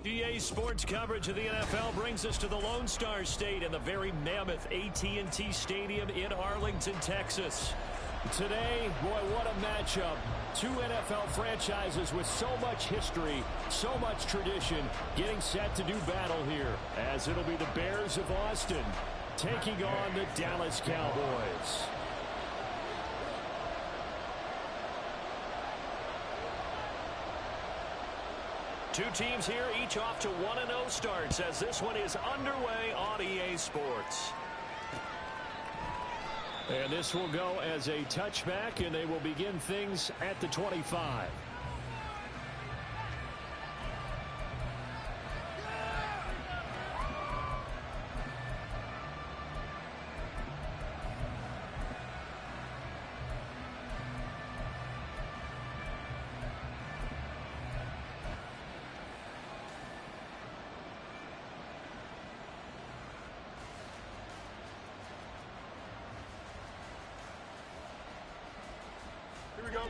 EA Sports coverage of the NFL brings us to the Lone Star State and the very mammoth AT&T Stadium in Arlington, Texas. Today, boy, what a matchup. Two NFL franchises with so much history, so much tradition, getting set to do battle here, as it'll be the Bears of Austin taking on the Dallas Cowboys. Two teams here, each off to 1-0 starts as this one is underway on EA Sports. And this will go as a touchback, and they will begin things at the 25. Here we go.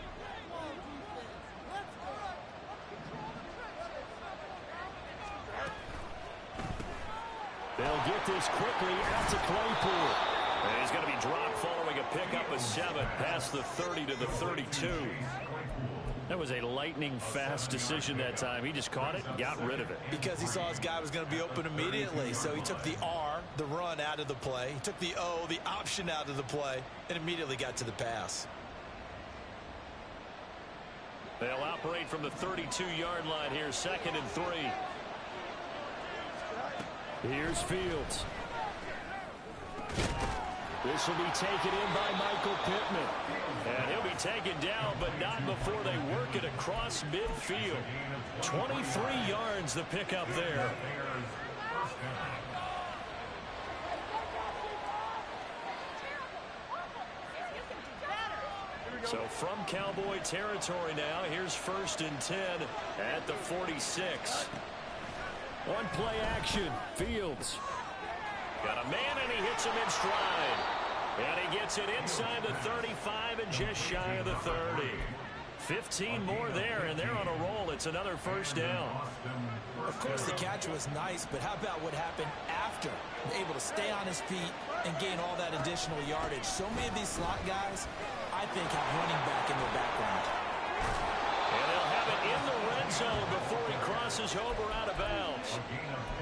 They'll get this quickly out to Claypool. And he's going to be dropped following a pickup of 7 past the 30 to the 32. That was a lightning-fast decision that time. He just caught it and got rid of it. Because he saw his guy was going to be open immediately. So he took the R, the run, out of the play. He took the O, the option, out of the play, and immediately got to the pass. They'll operate from the 32-yard line here, 2nd and 3. Here's Fields. This will be taken in by Michael Pittman. And he'll be taken down, but not before they work it across midfield. 23 yards the pickup there. So from Cowboy territory now, here's 1st and 10 at the 46. One play action. Fields. Got a man, and he hits him in stride. And he gets it inside the 35 and just shy of the 30. 15 more there, and they're on a roll. It's another 1st down. Of course, the catch was nice, but how about what happened after? Able to stay on his feet and gain all that additional yardage. So many of these slot guys, I think, have running back in their background. And they'll have it in the red zone before he crosses over out of bounds.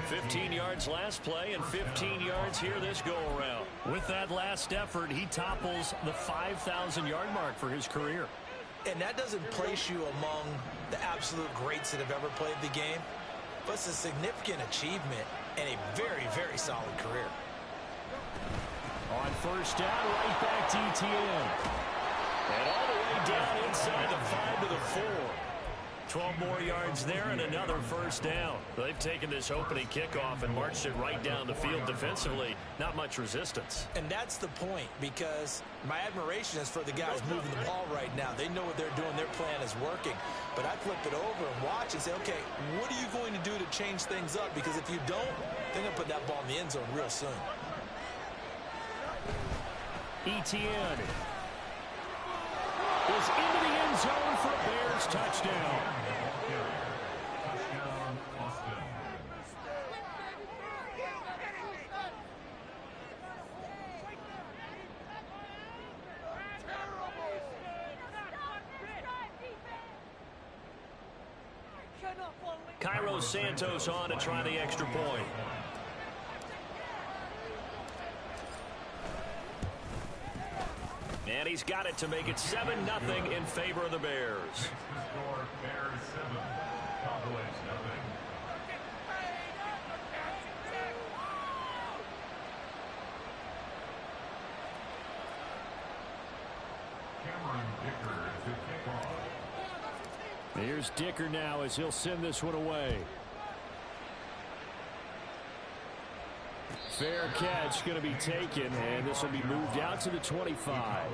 15 yards last play and 15 yards here this go-around. With that last effort, he topples the 5,000-yard mark for his career. And that doesn't place you among the absolute greats that have ever played the game, but it's a significant achievement and a very, very solid career. On 1st down, right back to ETN. And all the way down inside the 5 to the 4. 12 more yards there and another 1st down. They've taken this opening kickoff and marched it right down the field defensively. Not much resistance. And that's the point, because my admiration is for the guys moving the ball right now. They know what they're doing. Their plan is working. But I flip it over and watch and say, okay, what are you going to do to change things up? Because if you don't, they're going to put that ball in the end zone real soon. ETN is into the end zone for a Bears touchdown. Cairo Santos on to try the extra point. And he's got it to make it 7-0 in favor of the Bears. Bears 7, Cowboys 0. Here's Dicker now as he'll send this one away. Fair catch going to be taken, and this will be moved out to the 25.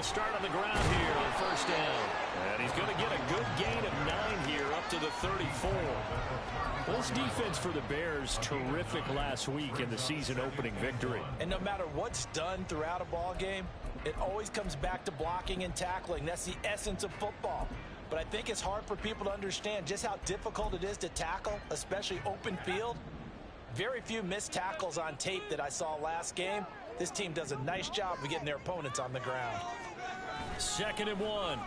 they'll start on the ground here on first down. And he's going to get a good gain of 9 here up to the 34. Well, this defense for the Bears, terrific last week in the season-opening victory. And no matter what's done throughout a ball game, it always comes back to blocking and tackling. That's the essence of football. But I think it's hard for people to understand just how difficult it is to tackle, especially open field. Very few missed tackles on tape that I saw last game. This team does a nice job of getting their opponents on the ground. 2nd and 1.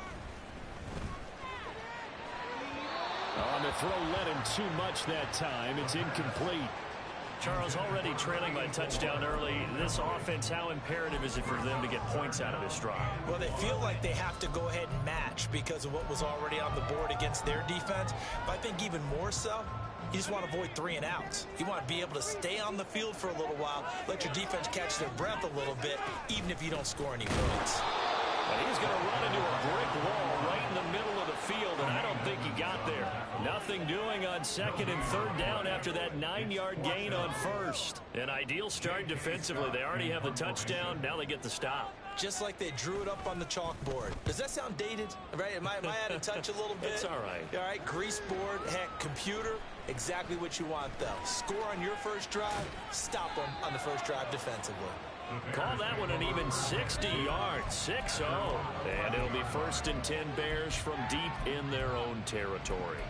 On the throw, led him too much that time. It's incomplete. Charles, already trailing by touchdown early. This offense, how imperative is it for them to get points out of this drive? Well, they feel like they have to go ahead and match because of what was already on the board against their defense. But I think even more so, you just want to avoid 3 and outs. You want to be able to stay on the field for a little while, let your defense catch their breath a little bit, even if you don't score any points. And he's going to run into a brick wall right in the middle of the field, and I don't think he got there. Nothing doing on 2nd and 3rd down after that 9-yard gain on 1st. An ideal start defensively. They already have the touchdown. Now they get the stop. Just like they drew it up on the chalkboard. Does that sound dated? Right? Am I out of touch a little bit? It's all right. All right, grease board, heck, computer, exactly what you want, though. Score on your first drive, stop them on the first drive defensively. Call that one an even 60 yards, 6-0. And it'll be 1st and 10 Bears from deep in their own territory.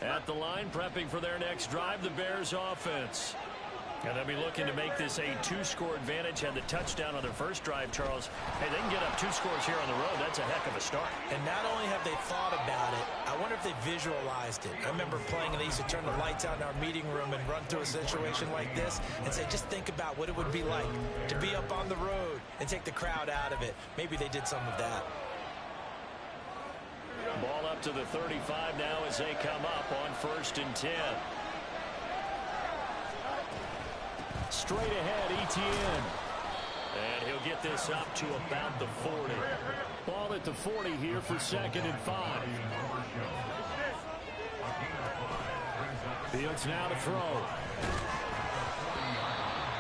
At the line, prepping for their next drive, the Bears offense. And they'll be looking to make this a 2-score advantage. Had the touchdown on their first drive, Charles. Hey, they can get up 2 scores here on the road. That's a heck of a start. And not only have they thought about it, I wonder if they visualized it. I remember playing, and they used to turn the lights out in our meeting room and run through a situation like this and say, just think about what it would be like to be up on the road and take the crowd out of it. Maybe they did some of that. Ball up to the 35 now as they come up on 1st and 10. Straight ahead, Etienne. And he'll get this up to about the 40. Ball at the 40 here for 2nd and 5. Fields now to throw.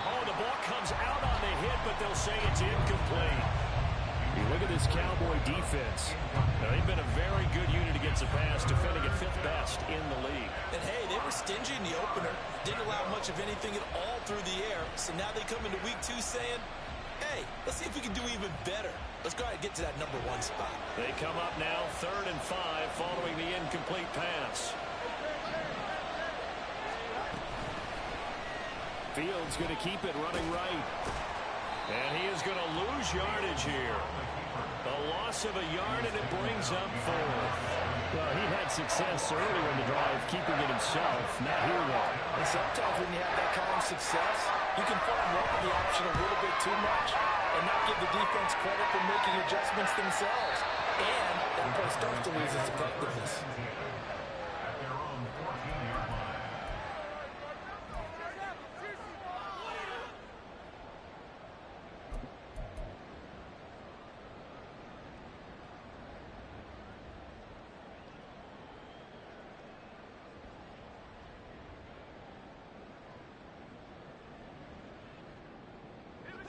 Oh, the ball comes out on the hit, but they'll say it's incomplete. You look at this Cowboy defense. Now, they've been a very good unit against the pass, defending at 5th best in the league. And, hey, they were stingy in the opener. Didn't allow much of anything at all through the air. So now they come into week 2 saying, hey, let's see if we can do even better. Let's go ahead and get to that number 1 spot. They come up now 3rd and 5 following the incomplete pass. Fields going to keep it running right. And he is going to lose yardage here. A loss of a yard, and it brings up 4th. Well, he had success earlier in the drive, keeping it himself. Not here, though. And sometimes when you have that kind of success, you can fall in love with the option a little bit too much and not give the defense credit for making adjustments themselves. And that play starts to lose its effectiveness.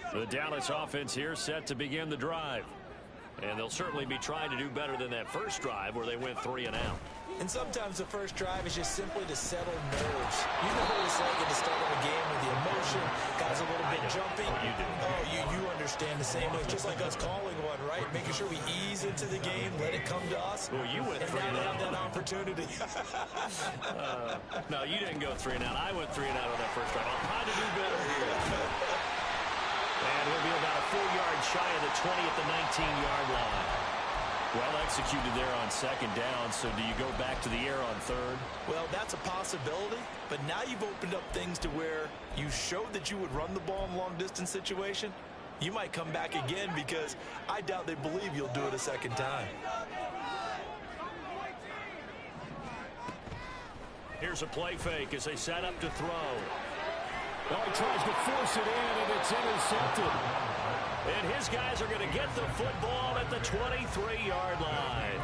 The Dallas offense here set to begin the drive. And they'll certainly be trying to do better than that first drive where they went 3 and out. And sometimes the first drive is just simply to settle nerves. You know what it's like at the start of a game with the emotion, guys a little bit jumping. You do. Oh, you understand the same way. It's just like us calling one, right? Making sure we ease into the game, let it come to us. Well, you went 3 and out. Have that opportunity. No, you didn't go 3 and out. I went 3 and out on that first drive. I'll try to do better here. And he'll be about a 4-yard shy of the 20 at the 19-yard line. Well executed there on 2nd down, so do you go back to the air on 3rd? Well, that's a possibility, but now you've opened up things to where you showed that you would run the ball in a long-distance situation. You might come back again because I doubt they believe you'll do it a second time. Here's a play fake as they set up to throw. Well, he tries to force it in, and it's intercepted. And his guys are going to get the football at the 23-yard line.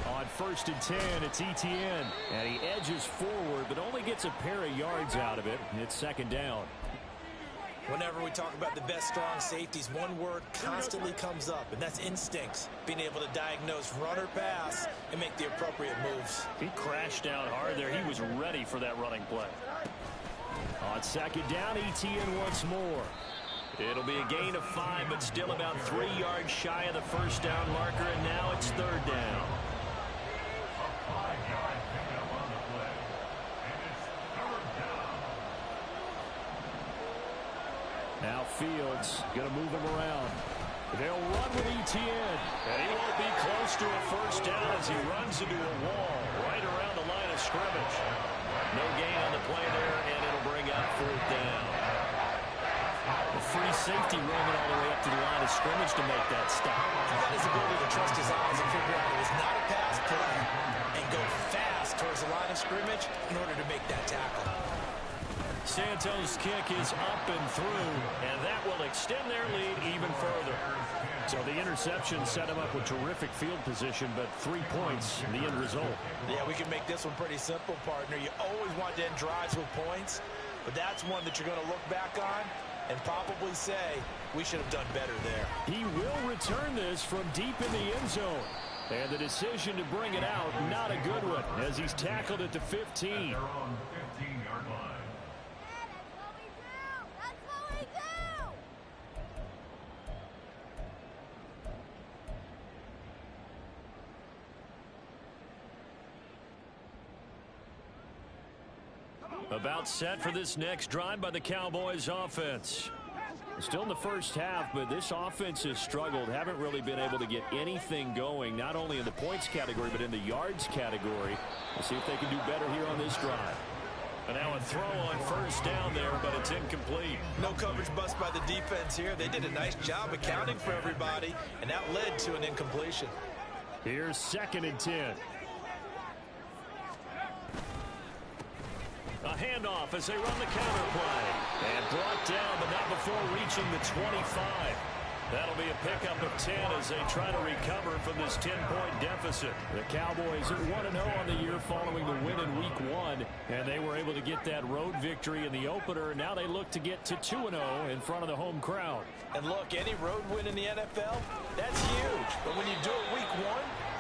On 1st and 10, it's Etienne. And he edges forward, but only gets a pair of yards out of it. It's 2nd down. Whenever we talk about the best strong safeties, one word constantly comes up, and that's instincts. Being able to diagnose run or pass and make the appropriate moves. He crashed down hard there. He was ready for that running play. On 2nd down, Etienne once more. It'll be a gain of 5, but still about 3 yards shy of the 1st down marker, and now it's 3rd down. A 5-yard pickup on the play. And it's 3rd down. Now Fields going to move him around. They'll run with Etienne. And he won't be close to a 1st down as he runs into a wall right around the line of scrimmage. No gain on the play there, and it'll bring up 4th down. The free safety roaming all the way up to the line of scrimmage to make that stop. He got his ability to trust his eyes and figure out it was not a pass play and go fast towards the line of scrimmage in order to make that tackle. Santos' kick is up and through, and that will extend their lead even further. So the interception set him up with terrific field position, but 3 points in the end result. Yeah, we can make this one pretty simple, partner. You always want to end drives with points, but that's one that you're going to look back on and probably say, we should have done better there. He will return this from deep in the end zone. And the decision to bring it out, not a good one, as he's tackled at the 15. They're on 15-yard line. That's what we do! About set for this next drive by the Cowboys offense. Still in the first half, but this offense has struggled. Haven't really been able to get anything going, not only in the points category, but in the yards category. We'll see if they can do better here on this drive. And now a throw on 1st down there, but it's incomplete. No coverage bust by the defense here. They did a nice job accounting for everybody, and that led to an incompletion. Here's 2nd and 10. A handoff as they run the counter play. And brought down, but not before reaching the 25. That'll be a pickup of 10 as they try to recover from this 10-point deficit. The Cowboys are 1-0 on the year following the win in Week 1, and they were able to get that road victory in the opener. Now they look to get to 2-0 in front of the home crowd. And look, any road win in the NFL, that's huge. But when you do it Week 1,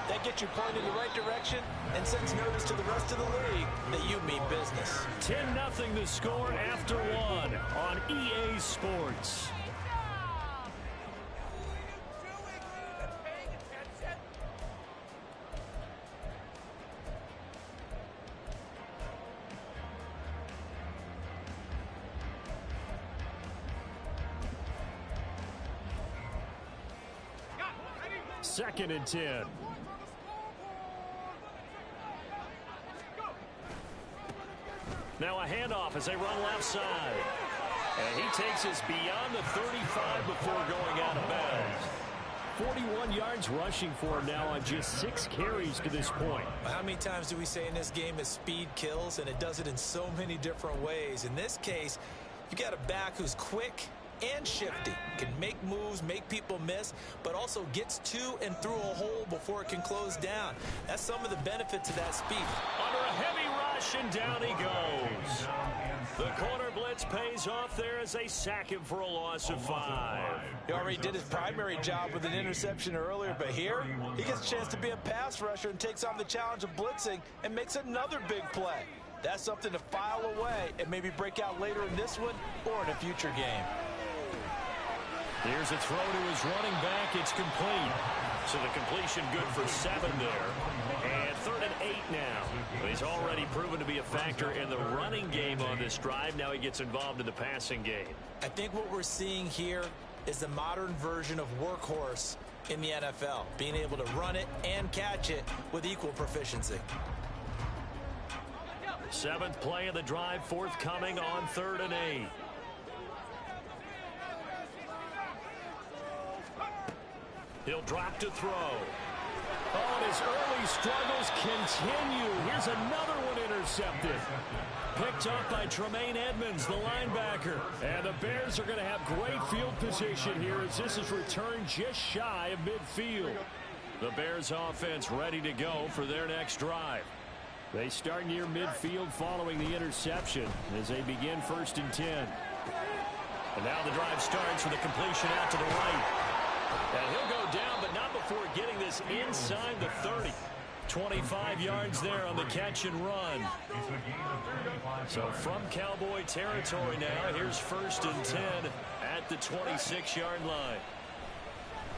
that gets you pointed in the right direction and sends notice to the rest of the league that you mean business. 10-0 the score after 1 on EA Sports. Second and 10. Now a handoff as they run left side. And he takes us beyond the 35 before going out of bounds. 41 yards rushing for him now on just 6 carries to this point. How many times do we say in this game is speed kills, and it does it in so many different ways. In this case, you got a back who's quick and shifty, can make moves, make people miss, but also gets to and through a hole before it can close down. That's some of the benefits of that speed. Under a heavy rush, and down he goes. The corner blitz pays off there as they sack him for a loss of 5. He already did his primary job with an interception earlier, but here he gets a chance to be a pass rusher and takes on the challenge of blitzing and makes another big play. That's something to file away and maybe break out later in this one or in a future game. Here's a throw to his running back. It's complete. So the completion good for 7 there. And 3rd and 8 now. But he's already proven to be a factor in the running game on this drive. Now he gets involved in the passing game. I think what we're seeing here is the modern version of workhorse in the NFL. Being able to run it and catch it with equal proficiency. 7th play of the drive forthcoming on 3rd and 8. He'll drop to throw. Oh, and his early struggles continue. Here's another one intercepted. Picked up by Tremaine Edmonds, the linebacker. And the Bears are going to have great field position here as this is returned just shy of midfield. The Bears offense ready to go for their next drive. They start near midfield following the interception as they begin 1st and 10. And now the drive starts with a completion out to the right. And he'll go down, but not before getting this inside the 30. 25 yards there on the catch and run. So from Cowboy territory now, here's 1st and 10 at the 26-yard line.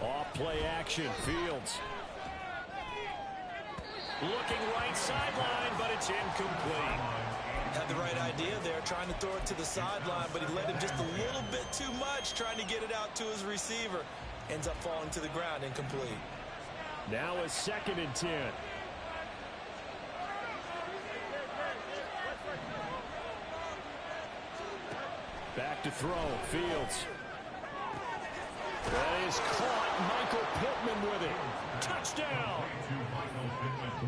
Off play action, Fields. Looking right sideline, but it's incomplete. Had the right idea there, trying to throw it to the sideline, but he led him just a little bit too much, trying to get it out to his receiver. Ends up falling to the ground, incomplete. Now a 2nd and 10. Back to throw, Fields. That is caught. Michael Pittman with it. Touchdown.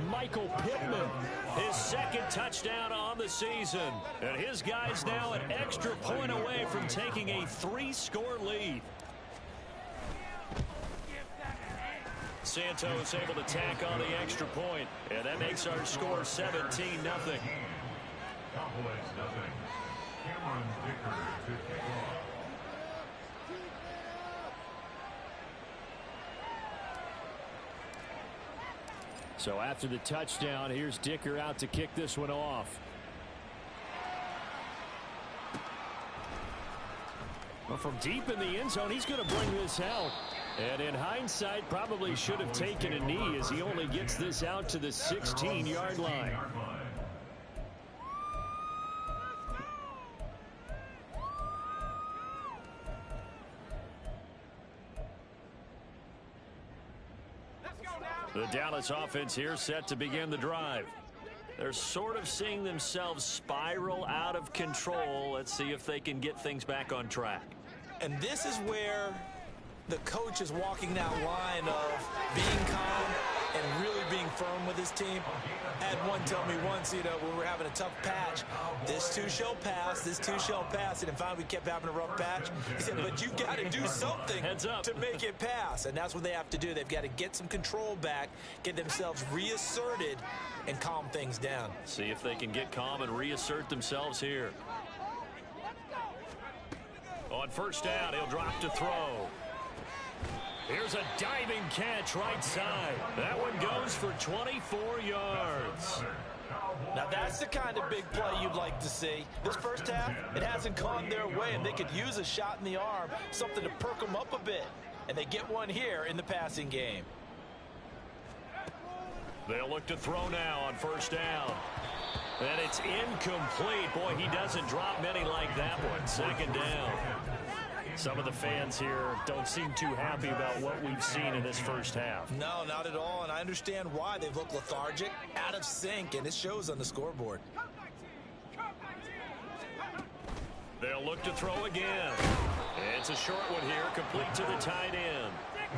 Michael Pittman. His 2nd touchdown on the season. And his guys now an extra point away from taking a 3-score lead. Santos able to tack on the extra point. And that makes our score 17-0. Cowboys nothing. Cameron Dicker to kick off. So after the touchdown, here's Dicker out to kick this one off. Well, from deep in the end zone, he's going to bring this out. And in hindsight, probably should have taken a knee as he only gets this out to the 16-yard line. The Dallas offense here set to begin the drive. They're sort of seeing themselves spiral out of control. Let's see if they can get things back on track. And this is where the coach is walking that line of being calm and really being firm with his team. I had one tell me once, when we were having a tough patch, this too shall pass, this too shall pass. And finally we kept having a rough patch. He said, but you've got to do something to make it pass. And that's what they have to do. They've got to get some control back, get themselves reasserted, and calm things down. See if they can get calm and reassert themselves here. On 1st down, he'll drop to throw. Here's a diving catch right side. That one goes for 24 yards. Now that's the kind of big play you'd like to see. This first half, it hasn't gone their way, and they could use a shot in the arm, something to perk them up a bit. And they get one here in the passing game. They'll look to throw now on 1st down. And it's incomplete. Boy, he doesn't drop many like that one. 2nd down. Some of the fans here don't seem too happy about what we've seen in this first half. No, not at all, and I understand why. They've looked lethargic, out of sync, and it shows on the scoreboard. They'll look to throw again. It's a short one here, complete to the tight end.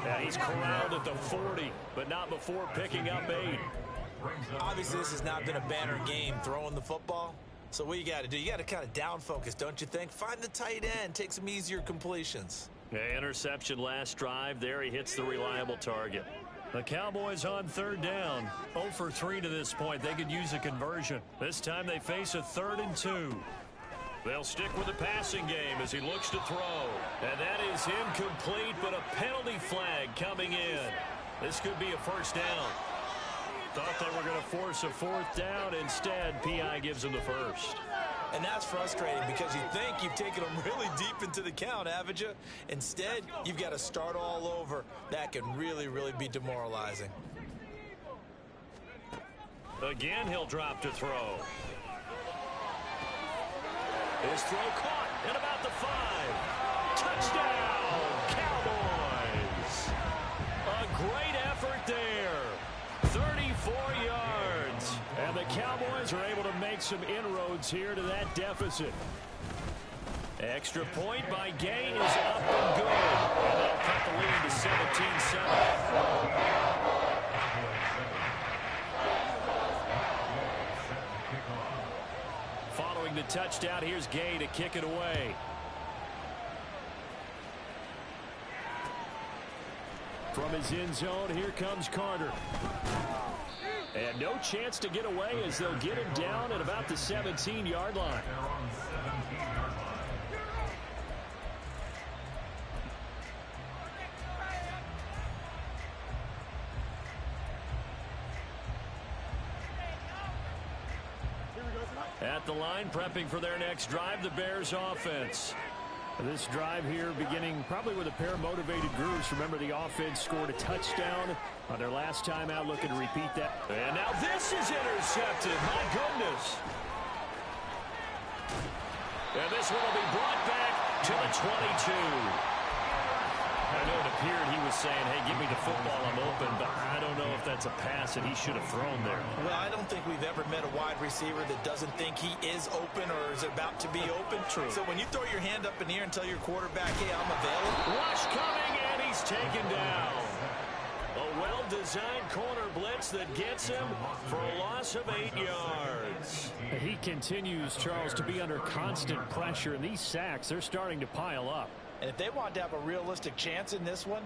Now he's corralled at the 40, but not before picking up 8. Obviously, this has not been a banner game throwing the football. So what you got to do, you got to kind of down focus, don't you think? Find the tight end, take some easier completions. Yeah, interception last drive. There he hits the reliable target. The Cowboys on 3rd down. 0 for 3 to this point. They could use a conversion. This time they face a 3rd and 2. They'll stick with the passing game as he looks to throw. And that is incomplete, but a penalty flag coming in. This could be a 1st down. Thought they were going to force a 4th down. Instead, P.I. gives them the 1st. And that's frustrating because you think you've taken them really deep into the count, haven't you? Instead, you've got to start all over. That can really, really be demoralizing. Again, he'll drop to throw. His throw caught at about the 5. Touchdown, Cowboys. A great effort there. 34 yards. And the Cowboys are able to make some inroads here to that deficit. Extra point by Gay is up and good. And they'll cut the lead to 17-7. Following the touchdown, here's Gay to kick it away. From his end zone, here comes Carter. And no chance to get away as they'll get him down at about the 17-yard line. At the line, prepping for their next drive, the Bears offense. This drive here beginning probably with a pair of motivated groups. Remember, the offense scored a touchdown on their last time out, looking to repeat that. And now this is intercepted. My goodness. And this one will be brought back to the 22. I know it appeared he was saying, hey, give me the football, I'm open, but I don't know if that's a pass that he should have thrown there. Well, I don't think we've ever met a wide receiver that doesn't think he is open or is about to be open. True. So when you throw your hand up in the air and tell your quarterback, hey, I'm available. Rush coming, and he's taken down. A well-designed corner blitz that gets him for a loss of 8 yards. He continues, Charles, to be under constant pressure, and these sacks, they're starting to pile up. And if they want to have a realistic chance in this one,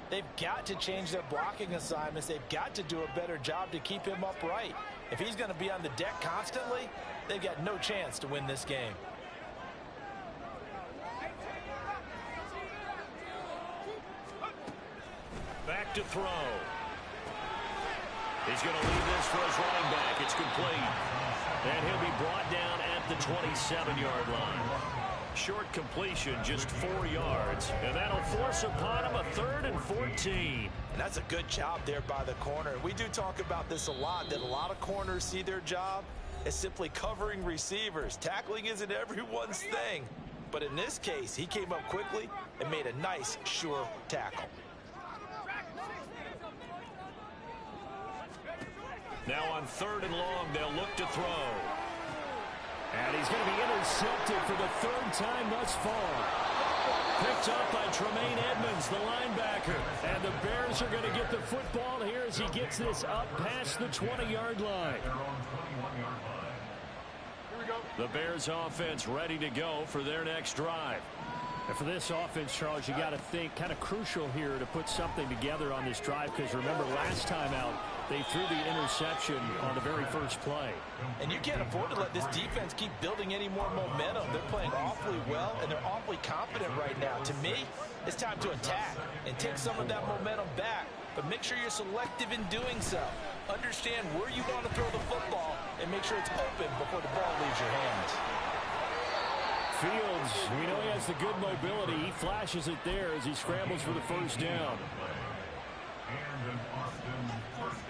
they've got to change their blocking assignments. They've got to do a better job to keep him upright. If he's going to be on the deck constantly, they've got no chance to win this game. Back to throw. He's going to leave this for his running back. It's complete. And he'll be brought down at the 27-yard line. Short completion, just 4 yards. And that'll force upon him a 3rd and 14. And that's a good job there by the corner. We do talk about this a lot, that a lot of corners see their job as simply covering receivers. Tackling isn't everyone's thing. But in this case, he came up quickly and made a nice, sure tackle. Now on 3rd and long, they'll look to throw. And he's going to be intercepted for the 3rd time thus far. Picked up by Tremaine Edmonds, the linebacker. And the Bears are going to get the football here as he gets this up past the 20-yard line. The Bears offense ready to go for their next drive. And for this offense, Charles, you got to think kind of crucial here to put something together on this drive, because remember last time out, they threw the interception on the very first play. And you can't afford to let this defense keep building any more momentum. They're playing awfully well, and they're awfully confident right now. To me, it's time to attack and take some of that momentum back. But make sure you're selective in doing so. Understand where you want to throw the football and make sure it's open before the ball leaves your hands. Fields, we know he has the good mobility. He flashes it there as he scrambles for the first down. And an Austin first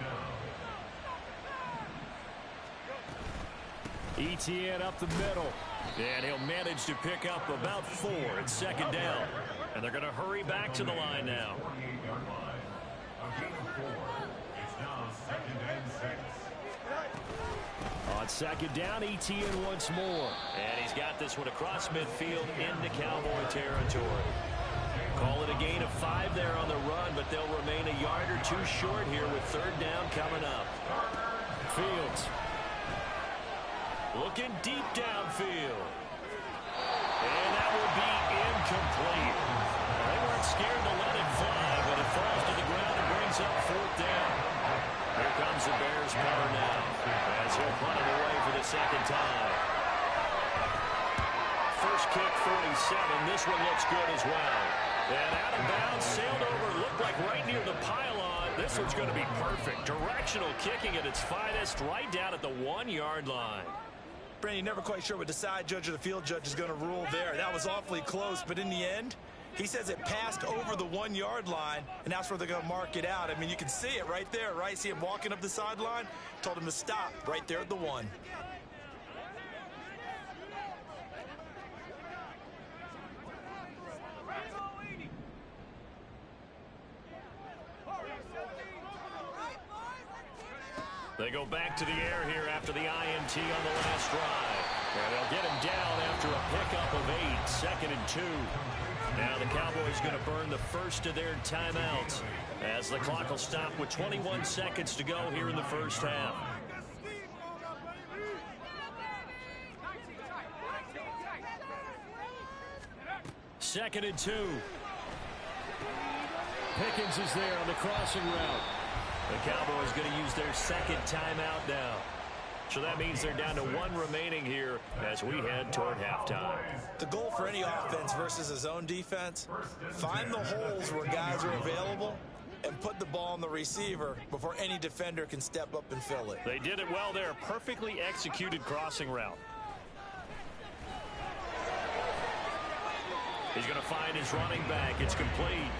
down. Etienne up the middle. And he'll manage to pick up about 4 at 2nd down. And they're going to hurry back to the line now. 48-yard line. A gain of 4. It's now 2nd and 6. On 2nd down, Etienne once more. And he's got this one across midfield into Cowboy territory. Call it a gain of 5 there on the run, but they'll remain a yard or 2 short here with 3rd down coming up. Fields looking deep downfield. And that will be incomplete. They weren't scared to let it fly, but it falls to the ground and brings up 4th down. Here comes the Bears punter now, as he'll punt it away for the 2nd time. First kick, 47. This one looks good as well. And out of bounds, sailed over, looked like right near the pylon. This one's going to be perfect. Directional kicking at its finest, right down at the 1-yard line. Brandon, you're never quite sure what the side judge or the field judge is going to rule there. That was awfully close, but in the end, he says it passed over the 1-yard line, and that's where they're going to mark it out. I mean, you can see it right there, right? See him walking up the sideline? Told him to stop right there at the 1. They go back to the air here after the INT on the last drive. And they'll get him down after a pickup of 8. 2nd and 2. Now the Cowboys going to burn the first of their timeouts as the clock will stop with 21 seconds to go here in the first half. Second and 2. Pickens is there on the crossing route. The Cowboys going to use their second timeout now. So that means they're down to 1 remaining here as we head toward halftime. The goal for any offense versus a zone defense, find the holes where guys are available and put the ball on the receiver before any defender can step up and fill it. They did it well there. Perfectly executed crossing route. He's going to find his running back. It's complete.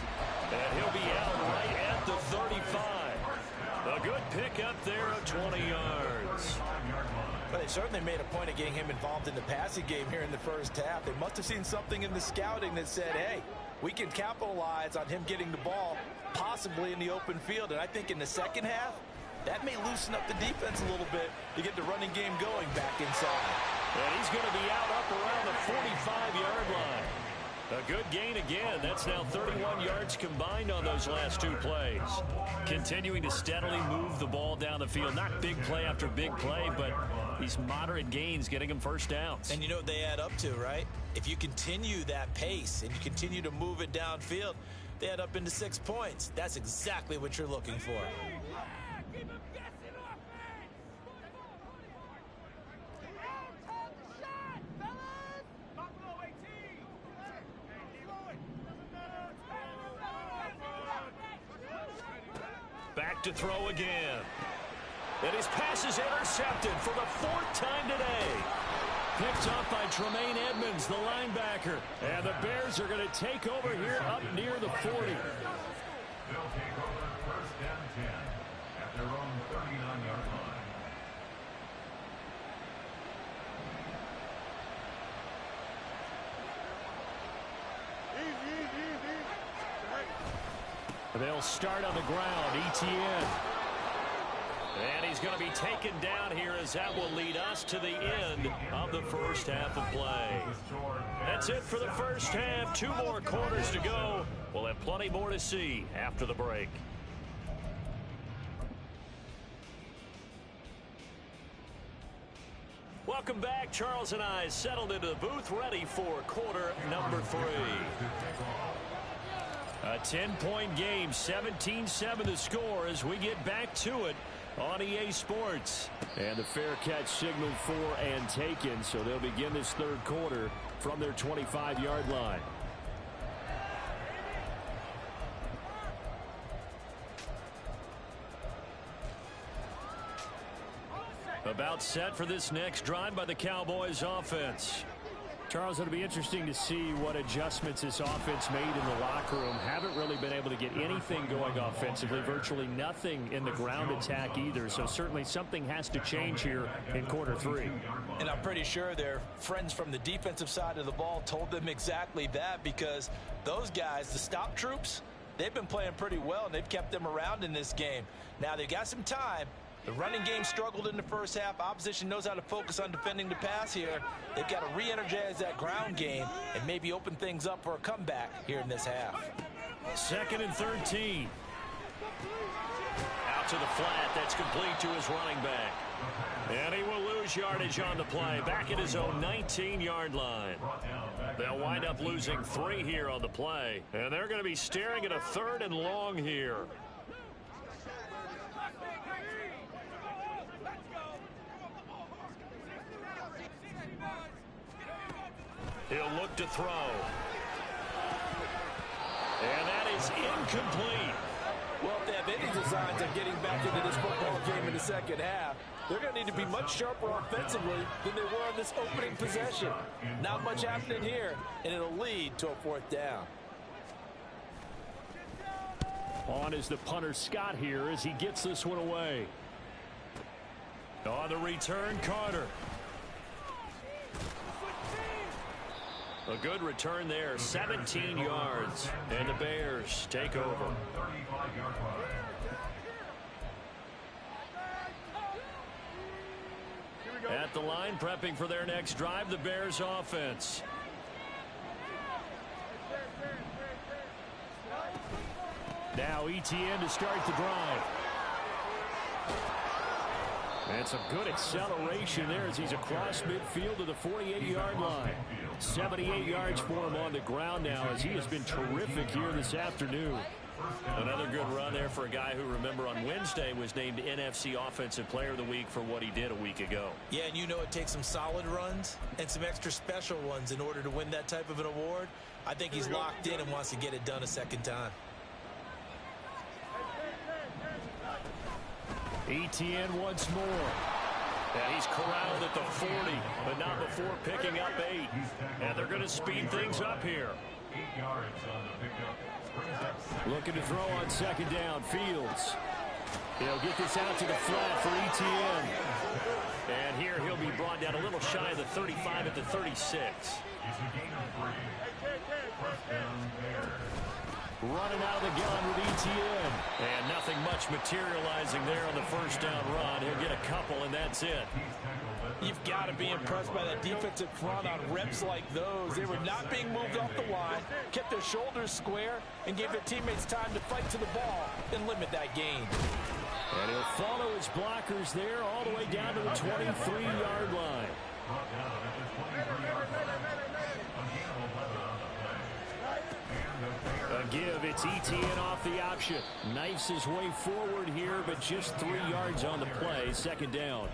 And he'll be out right at the 35. A good pickup there of 20 yards. But they certainly made a point of getting him involved in the passing game here in the first half. They must have seen something in the scouting that said, hey, we can capitalize on him getting the ball possibly in the open field. And I think in the second half, that may loosen up the defense a little bit to get the running game going back inside. And he's going to be out up around the 45-yard line. A good gain again. That's now 31 yards combined on those last 2 plays. Continuing to steadily move the ball down the field. Not big play after big play, but these moderate gains getting them first downs. And you know what they add up to, right? If you continue that pace and you continue to move it downfield, they add up into 6 points. That's exactly what you're looking for. Back to throw again. And his pass is intercepted for the 4th time today. Picked up by Tremaine Edmonds, the linebacker. And the Bears are going to take over here up near the 40. They'll take over 1st and 10 at their own 39-yard line. They'll start on the ground. Etienne. And he's going to be taken down here as that will lead us to the end of the first half of play. That's it for the first half. 2 more quarters to go. We'll have plenty more to see after the break. Welcome back. Charles and I settled into the booth ready for quarter number 3. A 10-point game, 17-7 the score as we get back to it on EA Sports. And the fair catch signaled for and taken, so they'll begin this 3rd quarter from their 25-yard line. About set for this next drive by the Cowboys offense. Charles, it'll be interesting to see what adjustments this offense made in the locker room. Haven't really been able to get anything going offensively. Virtually nothing in the ground attack either. So certainly something has to change here in quarter 3. And I'm pretty sure their friends from the defensive side of the ball told them exactly that, because those guys, the stop troops, they've been playing pretty well, and they've kept them around in this game. Now they've got some time. The running game struggled in the first half. Opposition knows how to focus on defending the pass here. They've got to re-energize that ground game and maybe open things up for a comeback here in this half. 2nd and 13. Out to the flat. That's complete to his running back. And he will lose yardage on the play. Back at his own 19-yard line. They'll wind up losing 3 here on the play. And they're going to be staring at a 3rd and long here. He'll look to throw. And that is incomplete. Well, if they have any designs of getting back into this football game in the second half, they're going to need to be much sharper offensively than they were on this opening possession. Not much happening here, and it'll lead to a 4th down. On is the punter Scott here as he gets this one away. On the return, Carter. A good return there, 17 yards, and the Bears take over. At the line, prepping for their next drive, the Bears offense. Now ETN to start the drive. And some good acceleration there as he's across midfield to the 48-yard line. 78 yards for him on the ground now as he has been terrific here this afternoon. Another good run there for a guy who, remember, on Wednesday was named NFC Offensive Player of the Week for what he did a week ago. Yeah, and you know it takes some solid runs and some extra special ones in order to win that type of an award. I think he's locked in and wants to get it done a second time. ETN once more. And he's corralled at the 40, but not before picking up 8. And they're going to speed things up here. 8 yards on the pickup. Looking to throw on second down. Fields. He'll get this out to the flat for ETN. And here he'll be brought down a little shy of the 35 at the 36. It's a gain of 3. First down there. Running out of the gun with ETN. And nothing much materializing there on the first down run. He'll get a couple, and that's it. You've got to be impressed by that defensive front on reps like those. They were not being moved off the line, kept their shoulders square, and gave their teammates time to fight to the ball and limit that gain. And he'll follow his blockers there all the way down to the 23-yard line. Brought down at the 23-yard line. Again, 11 on the play. A give, it's ETN off the option. Knifes his way forward here, but just 3 yards on the play. Second down.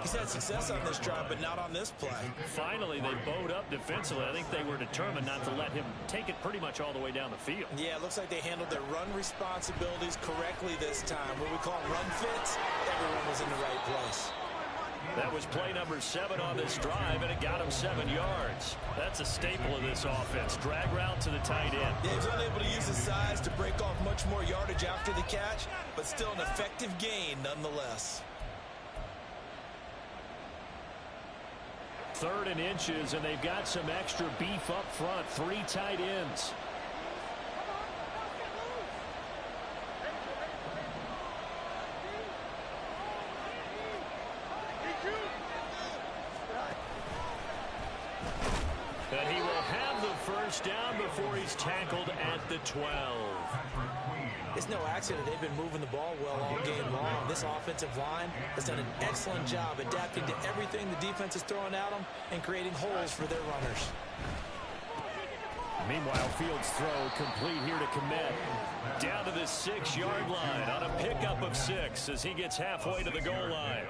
He's had success on this drive, but not on this play. Finally, they bowed up defensively. I think they were determined not to let him take it pretty much all the way down the field. Yeah, it looks like they handled their run responsibilities correctly this time. What we call run fits, everyone was in the right place. That was play number 7 on this drive, and it got him 7 yards. That's a staple of this offense. Drag route to the tight end. Yeah, he's unable to use his size to break off much more yardage after the catch, but still an effective gain nonetheless. 3rd and inches, and they've got some extra beef up front. 3 tight ends. And he will have the first down before he's tackled at the 12. It's no accident they've been moving the ball well all game long. This offensive line has done an excellent job adapting to everything the defense is throwing at them and creating holes for their runners. Meanwhile, Fields' throw complete here to Komet. Down to the 6-yard line on a pickup of 6 as he gets halfway to the goal line.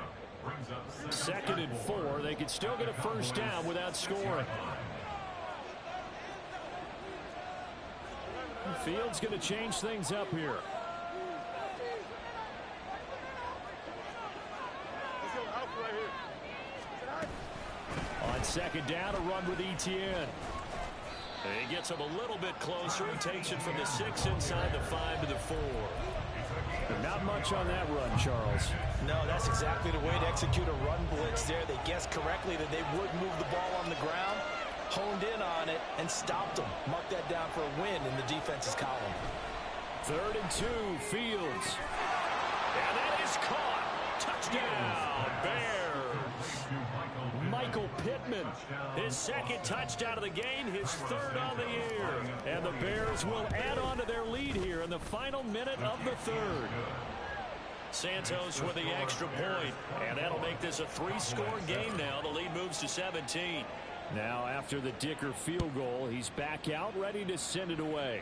2nd and 4. They could still get a first down without scoring. Fields going to change things up here. On second down, a run with ETN. He gets him a little bit closer. He takes it from the 6 inside the 5 to the 4. Not much on that run, Charles. No, that's exactly the way to execute a run blitz there. They guessed correctly that they would move the ball on the ground, honed in on it, and stopped them. Mark that down for a win in the defense's column. 3rd and 2, Fields. And that is caught. Touchdown, Bears. Michael Pittman. His 2nd touchdown of the game, his 3rd on the year. And the Bears will add on to their lead here in the final minute of the 3rd. Santos with the extra point, and that'll make this a 3-score game now. The lead moves to 17. Now, after the Dicker field goal, he's back out, ready to send it away.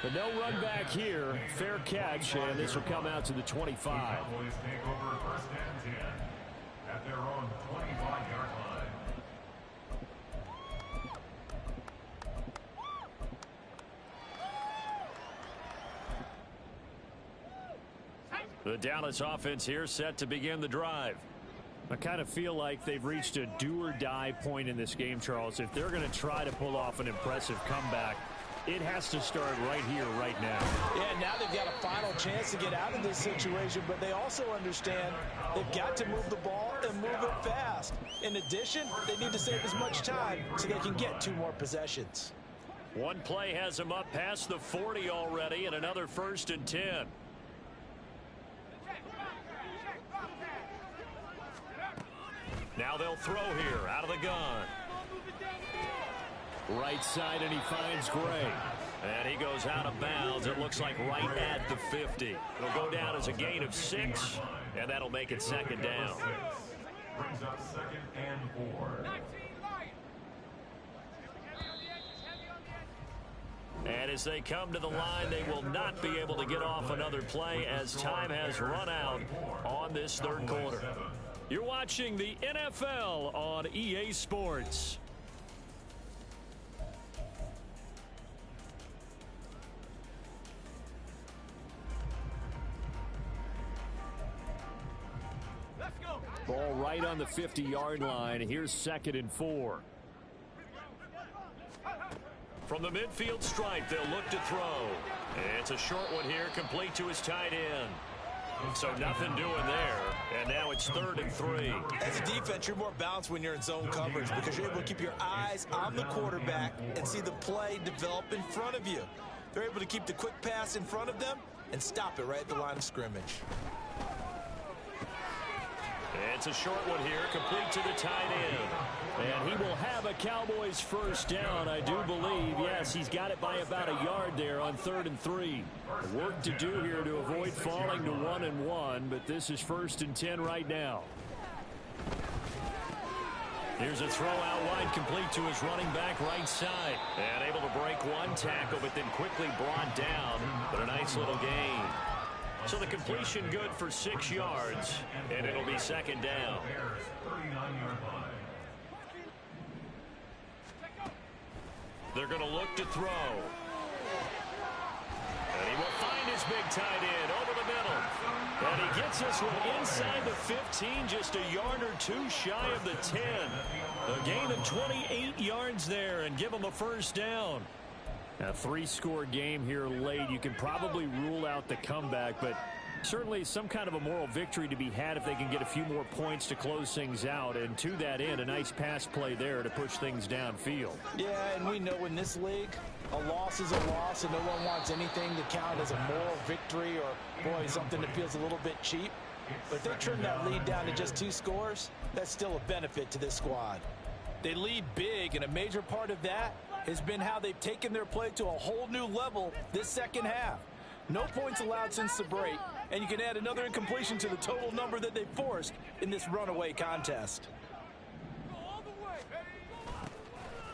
But no run back here. Fair catch, and this will come out to the 25. Cowboys take over 1st and 10 at their own 25-yard line. The Dallas offense here set to begin the drive. I kind of feel like they've reached a do-or-die point in this game, Charles. If they're going to try to pull off an impressive comeback, it has to start right here, right now. Yeah, now they've got a final chance to get out of this situation, but they also understand they've got to move the ball and move it fast. In addition, they need to save as much time so they can get 2 more possessions. One play has him up past the 40 already, and another 1st and 10. Now they'll throw here out of the gun. Right side, and he finds Gray. And he goes out of bounds. It looks like right at the 50. It'll go down as a gain of 6, and that'll make it second down. Brings up 2nd and 4. And as they come to the line, they will not be able to get off another play as time has run out on this third quarter. You're watching the NFL on EA Sports. Ball right on the 50-yard line. Here's 2nd and 4. From the midfield stripe, they'll look to throw. It's a short one here, complete to his tight end. So nothing doing there, and now it's 3rd and 3. As a defense, you're more balanced when you're in zone coverage because you're able to keep your eyes on the quarterback and see the play develop in front of you. They're able to keep the quick pass in front of them and stop it right at the line of scrimmage. It's a short one here, complete to the tight end. And he will have a Cowboys first down, I do believe. Yes, he's got it by about a yard there on 3rd and 3. Work to do here to avoid falling to 1 and 1, but this is 1st and 10 right now. Here's a throw out wide, complete to his running back right side. And able to break one tackle, but then quickly brought down. But a nice little gain. So the completion good for 6 yards, and it'll be 2nd down. They're going to look to throw. And he will find his big tight end over the middle. And he gets this one inside the 15, just a yard or 2 shy of the 10. A gain of 28 yards there, and give him a first down. A 3-score game here late. You can probably rule out the comeback, but certainly some kind of a moral victory to be had if they can get a few more points to close things out. And to that end, a nice pass play there to push things downfield. Yeah, and we know in this league, a loss is a loss, and no one wants anything to count as a moral victory or, boy, something that feels a little bit cheap. But if they trim that lead down to just 2 scores, that's still a benefit to this squad. They lead big, and a major part of that has been how they've taken their play to a whole new level this second half. No points allowed since the break, and you can add another incompletion to the total number that they forced in this runaway contest.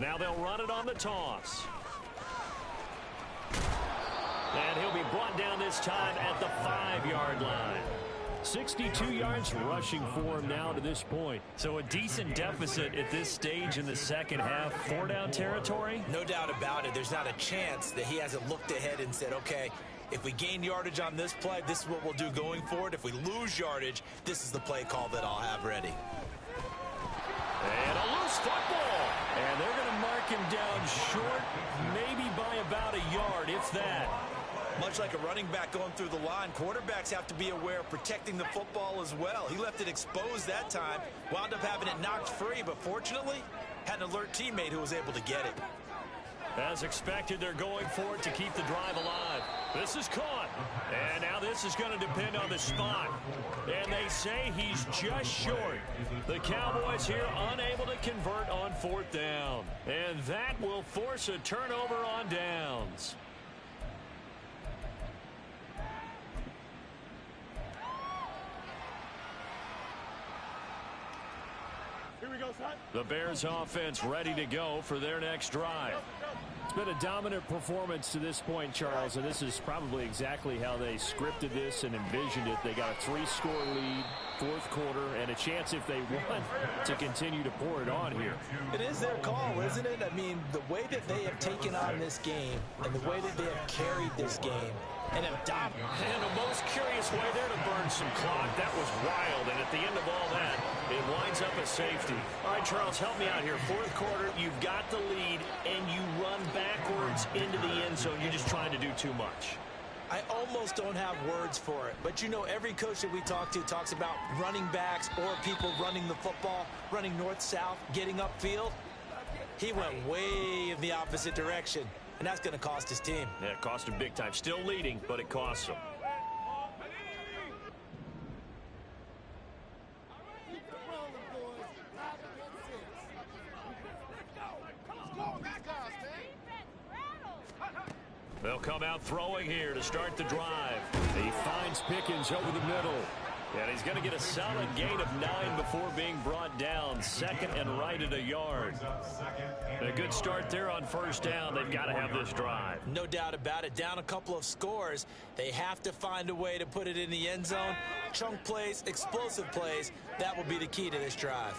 Now they'll run it on the toss. And he'll be brought down this time at the 5-yard line. 62 yards rushing for him now to this point. So a decent deficit at this stage in the second half. 4-down territory? No doubt about it. There's not a chance that he hasn't looked ahead and said, okay, if we gain yardage on this play, this is what we'll do going forward. If we lose yardage, this is the play call that I'll have ready. And a loose football. And they're going to mark him down short, maybe by about a yard, if that. Much like a running back going through the line, quarterbacks have to be aware of protecting the football as well. He left it exposed that time, wound up having it knocked free, but fortunately, had an alert teammate who was able to get it. As expected, they're going for it to keep the drive alive. This is caught. And now this is going to depend on the spot. And they say he's just short. The Cowboys here unable to convert on 4th down. And that will force a turnover on downs. The Bears offense ready to go for their next drive. It's been a dominant performance to this point, Charles, and this is probably exactly how they scripted this and envisioned it. They got a 3-score lead, 4th quarter, and a chance if they want to continue to pour it on here. It is their call, isn't it? I mean, the way that they have taken on this game and the way that they have carried this game and have dominated. And the most curious way there to burn some clock. That was wild, and at the end of all that, it winds up a safety. All right, Charles, help me out here. 4th quarter, you've got the lead, and you run backwards into the end zone. You're just trying to do too much. I almost don't have words for it. But, you know, every coach that we talk to talks about running backs or people running the football, running north-south, getting upfield. He went way in the opposite direction, and that's going to cost his team. Yeah, it cost him big time. Still leading, but it costs him. They'll come out throwing here to start the drive. He finds Pickens over the middle. And he's going to get a solid gain of 9 before being brought down. Second and right at a yard. A good start there on first down. They've got to have this drive. No doubt about it. Down a couple of scores. They have to find a way to put it in the end zone. Chunk plays, explosive plays. That will be the key to this drive.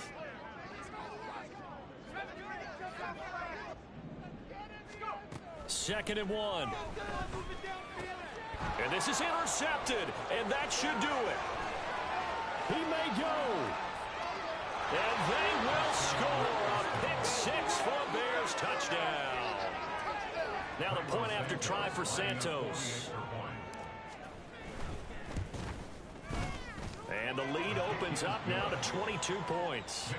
Second and 1. And this is intercepted. And that should do it. He may go. And they will score a pick 6 for a Bears touchdown. Now the point after try for Santos. And the lead opens up now to 22 points.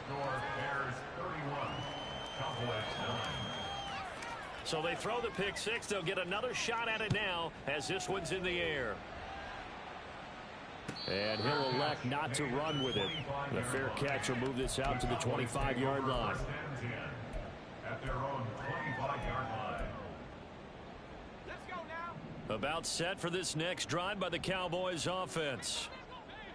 Bears 31, Cowboys 9. So they throw the pick 6. They'll get another shot at it now as this one's in the air. And he'll elect not to run with it. The fair catch will move this out to the 25-yard line. At their own 25-yard line. Let's go now. About set for this next drive by the Cowboys offense.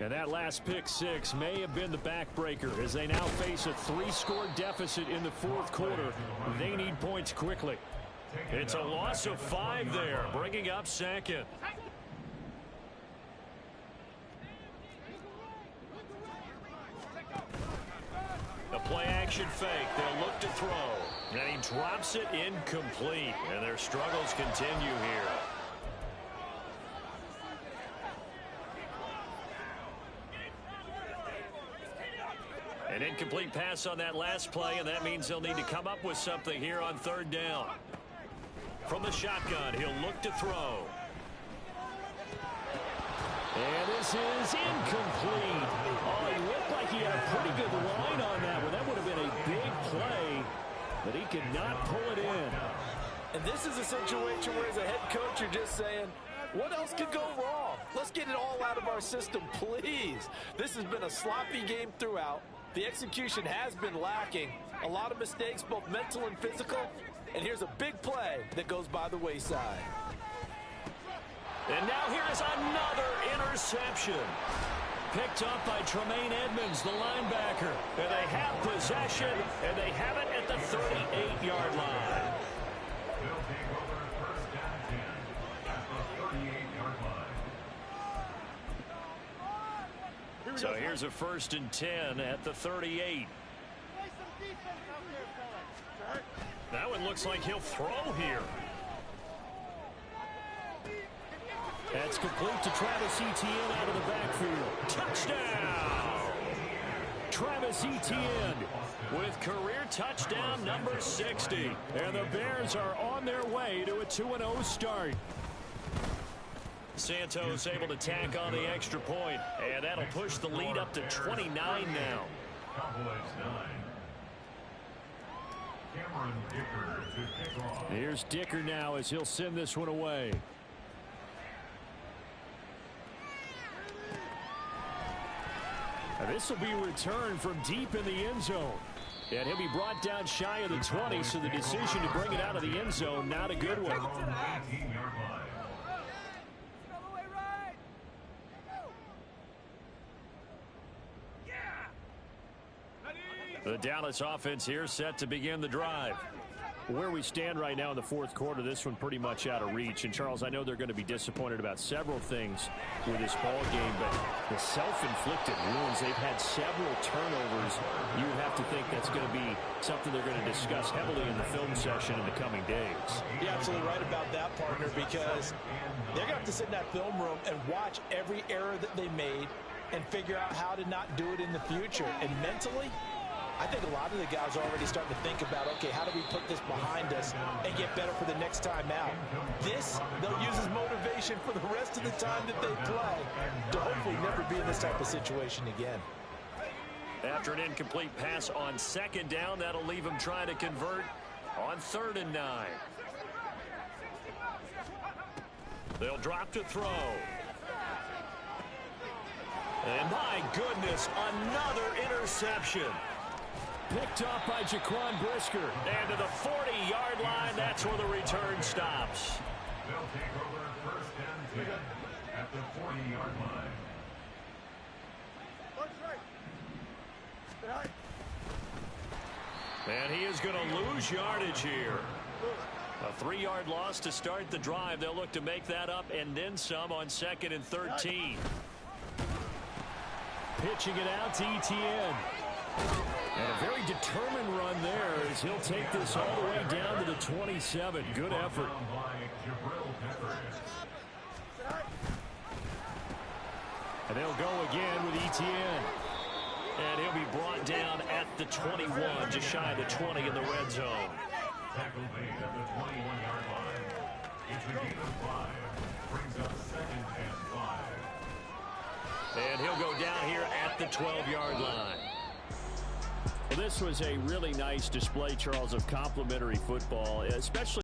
And that last pick 6 may have been the backbreaker as they now face a 3-score deficit in the fourth quarter. They need points quickly. It's a loss of 5 there, bringing up second. A play-action fake. They'll look to throw. And he drops it incomplete. And their struggles continue here. An incomplete pass on that last play, and that means they'll need to come up with something here on third down. From the shotgun, he'll look to throw. And this is incomplete. Oh, he looked like he had a pretty good line on that one. That would have been a big play, but he could not pull it in. And this is a situation where as a head coach you're just saying, what else could go wrong? Let's get it all out of our system, please. This has been a sloppy game throughout. The execution has been lacking. A lot of mistakes, both mental and physical. And here's a big play that goes by the wayside. And now here is another interception. Picked up by Tremaine Edmonds, the linebacker. And they have possession, and they have it at the 38-yard line. They'll take over first down 10 at the 38-yard line. So here's a first and 10 at the 38. That one looks like he'll throw here. That's complete to Travis Etienne out of the backfield. Touchdown! Travis Etienne with career touchdown number 60. And the Bears are on their way to a 2-0 start. Santos able to tack on the extra point, and that'll push the lead up to 29 now. Cowboys 9. Cameron Dicker to kick off. Here's Dicker now as he'll send this one away. This will be returned from deep in the end zone. And he'll be brought down shy of the 20, so the decision to bring it out of the end zone, not a good one. 18-yard line. The Dallas offense here set to begin the drive. Where we stand right now in the fourth quarter, this one pretty much out of reach. And, Charles, I know they're going to be disappointed about several things with this ball game, but the self-inflicted wounds, they've had several turnovers. You have to think that's going to be something they're going to discuss heavily in the film session in the coming days. You're absolutely right about that, partner, because they're going to have to sit in that film room and watch every error that they made and figure out how to not do it in the future. And mentally, I think a lot of the guys are already starting to think about, okay, how do we put this behind us and get better for the next time out? This, they'll use as motivation for the rest of the time that they play to hopefully never be in this type of situation again. After an incomplete pass on second down, that'll leave them trying to convert on 3rd and 9. They'll drop to throw. And my goodness, another interception. Picked up by Jaquan Brisker. And to the 40-yard line, that's where the return stops. They'll take over first and 10 at the 40-yard line. And he is going to lose yardage here. A 3-yard loss to start the drive. They'll look to make that up and then some on 2nd and 13. Pitching it out to Etienne. And a very determined run there as he'll take this all the way down to the 27. Good effort. And they'll go again with Etienne. And he'll be brought down at the 21, just shy of the 20 in the red zone. Tackle made at the 21-yard line. It's a gain of 5. Brings up 2nd and 5. And he'll go down here at the 12-yard line. Well, this was a really nice display, Charles, of complimentary football, especially